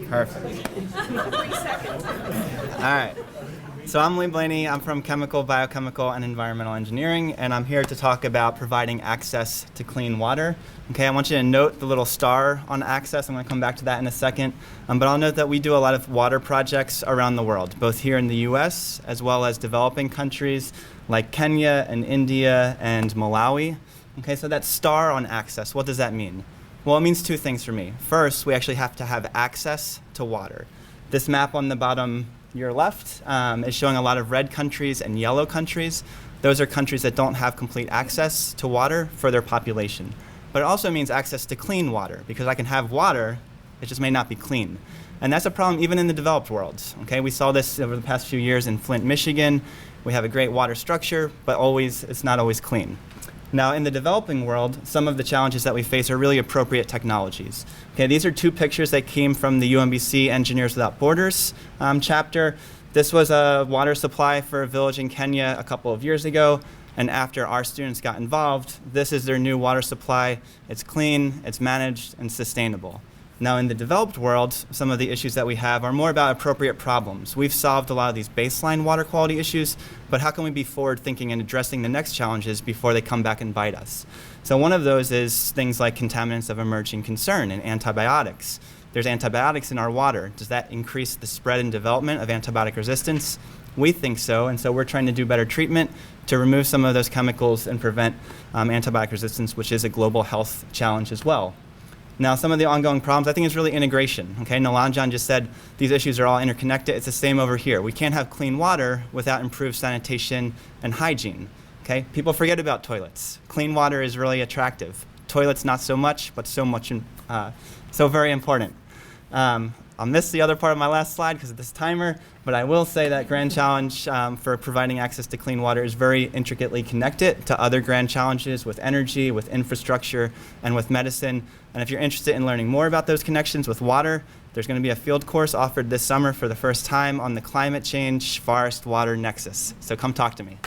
Perfect. 3 seconds. All right. So I'm Blaney. I'm from Chemical, Biochemical, and Environmental Engineering, and I'm here to talk about providing access to clean water. Okay, I want you to note the little star on access. I'm going to come back to that in a second. But I'll note that we do a lot of water projects around the world, both here in the U.S. as well as developing countries like Kenya and India and Malawi. Okay, so that star on access, what does that mean? Well, it means two things for me. First, we actually have to have access to water. This map on the bottom your left is showing a lot of red countries and yellow countries. Those are countries that don't have complete access to water for their population. But it also means access to clean water, because I can have water, it just may not be clean. And that's a problem even in the developed world. Okay, we saw this over the past few years in Flint, Michigan. We have a great water structure, but it's not always clean. Now, in the developing world, some of the challenges that we face are really appropriate technologies. Okay, these are two pictures that came from the UMBC Engineers Without Borders chapter. This was a water supply for a village in Kenya a couple of years ago, and after our students got involved, this is their new water supply. It's clean, it's managed, and sustainable. Now, in the developed world, some of the issues that we have are more about appropriate problems. We've solved a lot of these baseline water quality issues, but how can we be forward-thinking and addressing the next challenges before they come back and bite us? So one of those is things like contaminants of emerging concern and antibiotics. There's antibiotics in our water. Does that increase the spread and development of antibiotic resistance? We think so, and so we're trying to do better treatment to remove some of those chemicals and prevent antibiotic resistance, which is a global health challenge as well. Now, some of the ongoing problems, I think, is really integration. Okay, Nalanjan just said these issues are all interconnected. It's the same over here. We can't have clean water without improved sanitation and hygiene. Okay, people forget about toilets. Clean water is really attractive. Toilets, not so much, but so very important. I'll miss the other part of my last slide because of this timer, but I will say that grand challenge for providing access to clean water is very intricately connected to other grand challenges with energy, with infrastructure, and with medicine. And if you're interested in learning more about those connections with water, there's going to be a field course offered this summer for the first time on the climate change forest water nexus. So come talk to me.